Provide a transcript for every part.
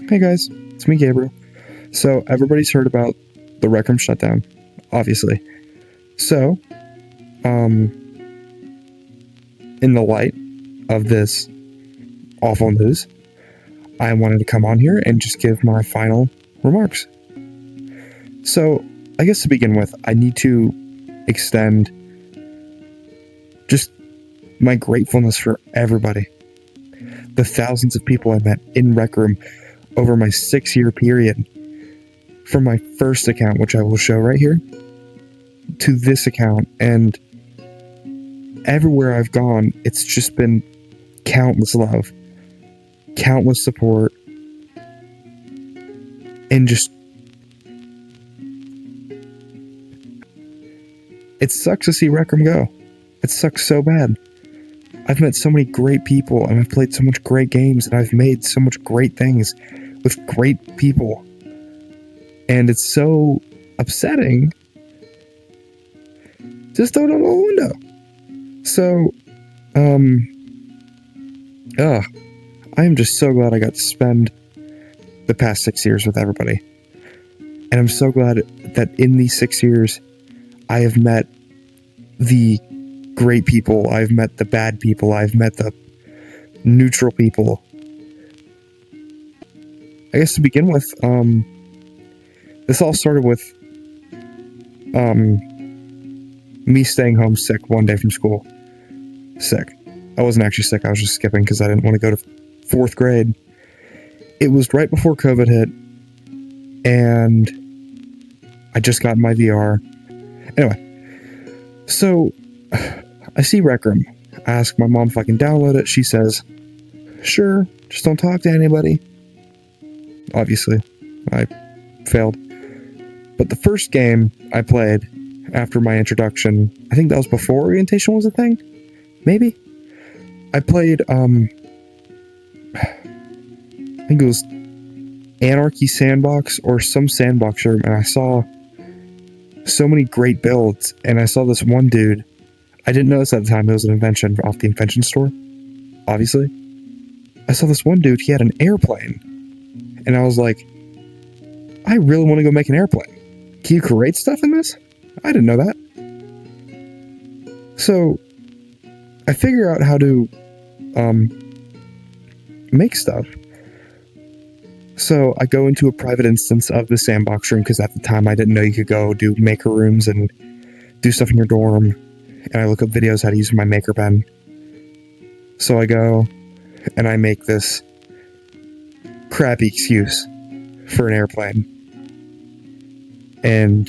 Hey guys, it's me, Gabriel. So, everybody's heard about the Rec Room shutdown, obviously. So, in the light of this awful news, I wanted to come on here and just give my final remarks. So, I guess to begin with, I need to extend just my gratefulness for everybody. The thousands of people I met in Rec Room over my 6-year period, from my first account, which I will show right here, to this account, and everywhere I've gone, it's just been countless love, countless support, and just, it sucks to see Rec Room go. It sucks so bad. I've met so many great people, and I've played so much great games, and I've made so much great things with great people. And it's so upsetting. Just throw it out the window. So, I am just so glad I got to spend the past 6 years with everybody. And I'm so glad that in these 6 years, I have met the great people, I've met the bad people, I've met the neutral people. I guess to begin with, this all started with me staying home sick one day from school. Sick. I wasn't actually sick, I was just skipping because I didn't want to go to 4th grade. It was right before COVID hit, and I just got my VR. Anyway, so I see Rec Room. I ask my mom if I can download it. She says, sure, just don't talk to anybody. Obviously, I failed. But the first game I played after my introduction, I think that was before orientation was a thing? Maybe? I played, I think it was Anarchy Sandbox or some sandbox room, and I saw so many great builds, and I saw this one dude. I didn't know this at the time, it was an invention off the invention store, obviously. I saw this one dude, he had an airplane, and I was like, I really want to go make an airplane. Can you create stuff in this? I didn't know that. So, I figure out how to, make stuff. So, I go into a private instance of the sandbox room, because at the time I didn't know you could go do maker rooms and do stuff in your dorm, and I look up videos how to use my maker pen. So I go, and I make this crappy excuse for an airplane. And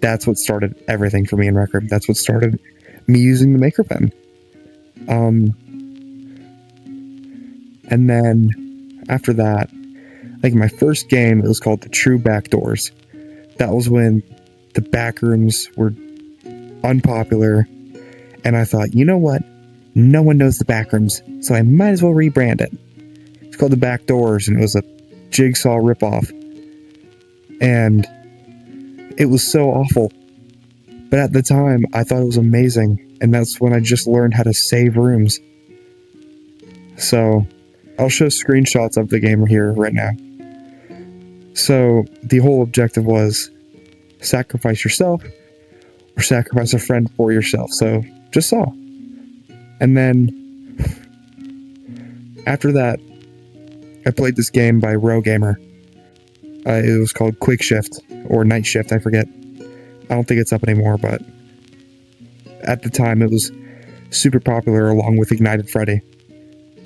that's what started everything for me in Rec Room. That's what started me using the maker pen. And then after that, like my first game, it was called The True Backdoors. That was when the back rooms were unpopular, and I thought, you know what? No one knows the back rooms, so I might as well rebrand it. It's called The Backdoors, and it was a Jigsaw ripoff. And it was so awful. But at the time, I thought it was amazing, and that's when I just learned how to save rooms. So, I'll show screenshots of the game here right now. So, the whole objective was sacrifice yourself or sacrifice a friend for yourself. So, just saw. And then, after that, I played this game by Rogamer. It was called Quick Shift, or Night Shift, I forget. I don't think it's up anymore, but at the time it was super popular along with Ignited Freddy.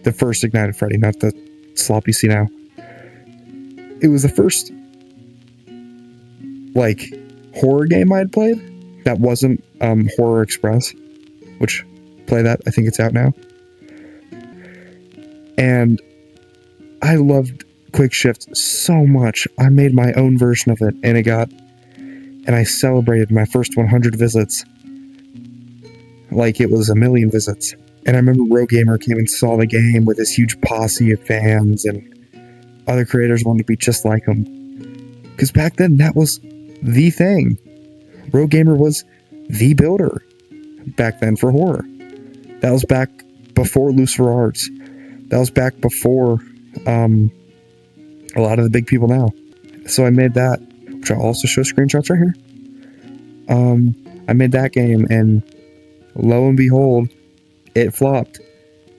The first Ignited Freddy, not the slop you see now. It was the first, like, horror game I had played that wasn't Horror Express, which, play that, I think it's out now. And I loved Quick Shift so much. I made my own version of it, and I celebrated my first 100 visits like it was 1,000,000 visits. And I remember Rogamer came and saw the game with this huge posse of fans, and other creators wanted to be just like him. Because back then, that was the thing. Rogamer was the builder back then for horror. That was back before Lucifer Arts. That was back before a lot of the big people now. So I made that, which I'll also show screenshots right here. I made that game, and lo and behold, it flopped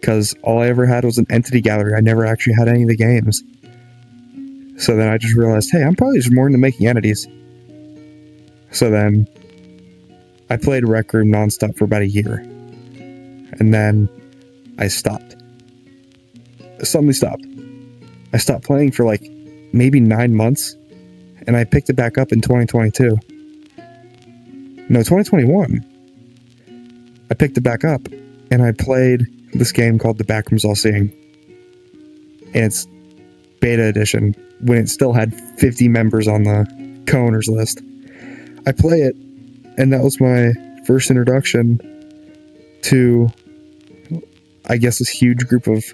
because all I ever had was an entity gallery. I never actually had any of the games. So then I just realized, hey, I'm probably just more into making entities. So then I played Rec Room nonstop for about a year. And then I stopped. I suddenly stopped. I stopped playing for like maybe 9 months. And I picked it back up in 2022. No, 2021. I picked it back up. And I played this game called The Backrooms All Seeing. And it's beta edition, when it still had 50 members on the co-owners list. I play it, and that was my first introduction to, I guess, this huge group of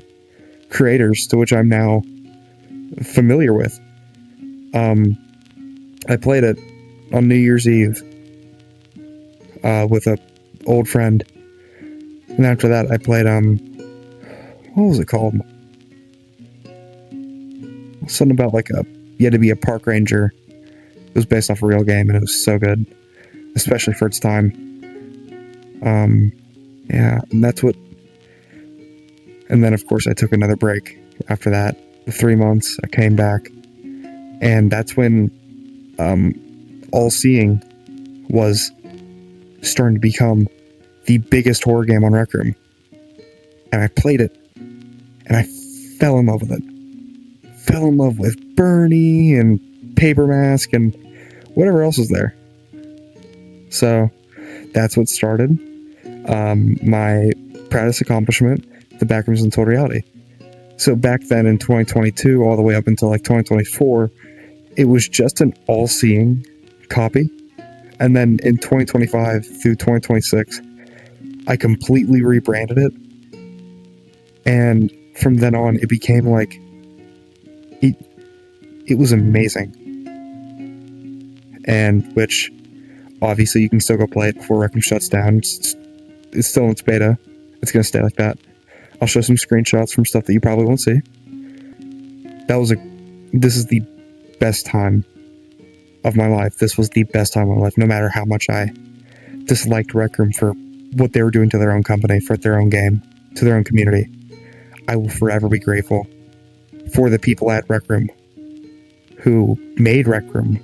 creators to which I'm now familiar with. I played it on New Year's Eve with a old friend, and after that I played what was it called? Something about like you had to be a park ranger. It was based off a real game, and it was so good, especially for its time. Yeah, and that's what. And then, of course, I took another break after that. The 3 months, I came back, and that's when All Seeing was starting to become the biggest horror game on Rec Room. And I played it, and I fell in love with it. Fell in love with Bernie and Paper Mask and whatever else was there. So that's what started my proudest accomplishment, the Backrooms Untold Reality. So back then in 2022, all the way up until like 2024, it was just an all-seeing copy. And then in 2025 through 2026, I completely rebranded it. And from then on, it became like, it was amazing. And which, obviously, you can still go play it before Rec Room shuts down. It's still in its beta. It's going to stay like that. I'll show some screenshots from stuff that you probably won't see. This is the best time of my life. This was the best time of my life, no matter how much I disliked Rec Room for what they were doing to their own company, for their own game, to their own community. I will forever be grateful for the people at Rec Room who made Rec Room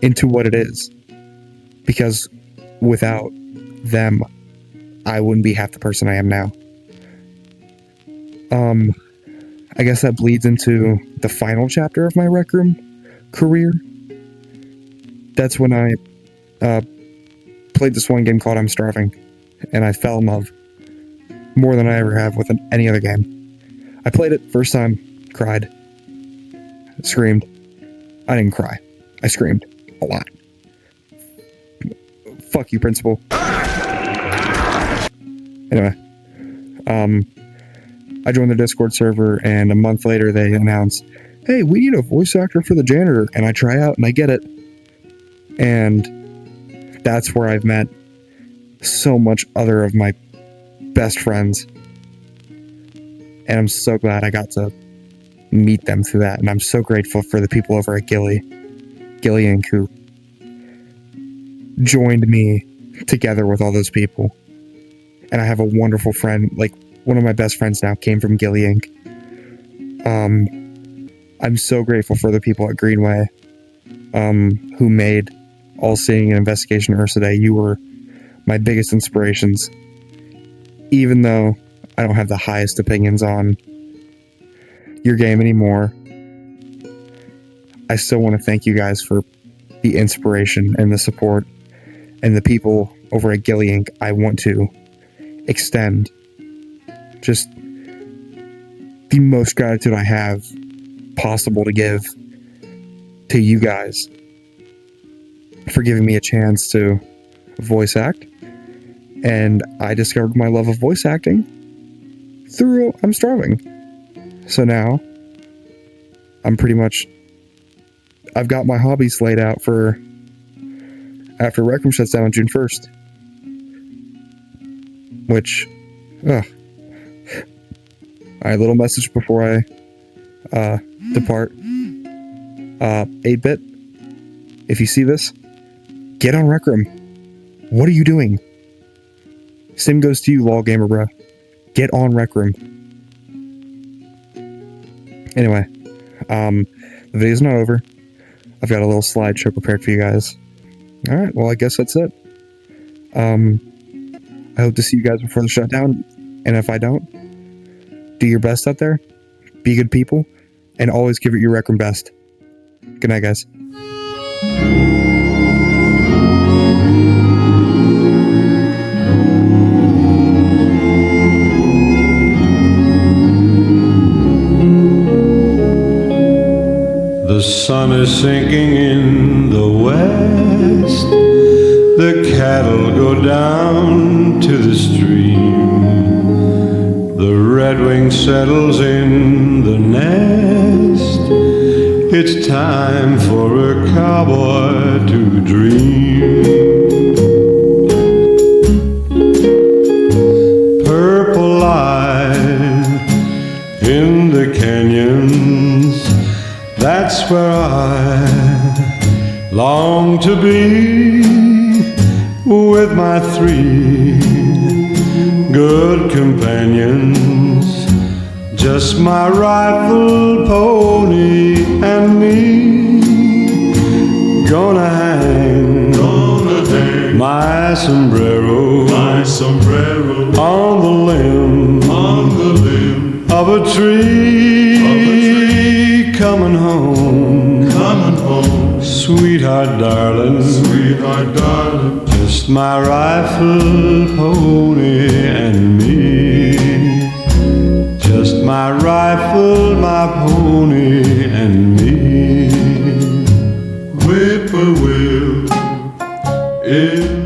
into what it is. Because without them, I wouldn't be half the person I am now. I guess that bleeds into the final chapter of my Rec Room career. That's when I played this one game called I'm Starving, and I fell in love more than I ever have with any other game. I played it first time, cried, screamed. I didn't cry. I screamed a lot. Fuck you, principal. Anyway, I joined the Discord server, and a month later they announced, hey, we need a voice actor for the janitor, and I try out and I get it. And that's where I've met so much other of my best friends. And I'm so glad I got to meet them through that. And I'm so grateful for the people over at Gilly Inc. who joined me together with all those people. And I have a wonderful friend, like one of my best friends now came from Gilly Inc. I'm so grateful for the people at Greenway who made All Seeing and Investigation Ursa. You were my biggest inspirations. Even though I don't have the highest opinions on your game anymore, I still want to thank you guys for the inspiration and the support, and the people over at Gilly Inc. I want to extend just the most gratitude I have possible to give to you guys for giving me a chance to voice act. And I discovered my love of voice acting through I'm Starving. So now I've got my hobbies laid out for after Rec Room shuts down on June 1st. Which, alright, little message before I depart. 8-bit, if you see this, get on Rec Room. What are you doing? Same goes to you, LOL Gamer Bro. Get on Rec Room. Anyway, the video's not over. I've got a little slideshow prepared for you guys. Alright, well, I guess that's it. I hope to see you guys before the shutdown, and if I don't, do your best out there, be good people, and always give it your Rec Room best. Good night, guys. The sun is sinking in the west. The cattle go down to the stream. The redwing settles in the nest. It's time for a cowboy to dream. Purple light in the canyons, that's where I long to be, with my 3 good companions, just my rifle, pony, and me. Gonna hang my sombrero on the limb of a tree. Coming home, sweetheart darling, just my rifle, pony, and me. Just my rifle, my pony, and me. Whippoorwill in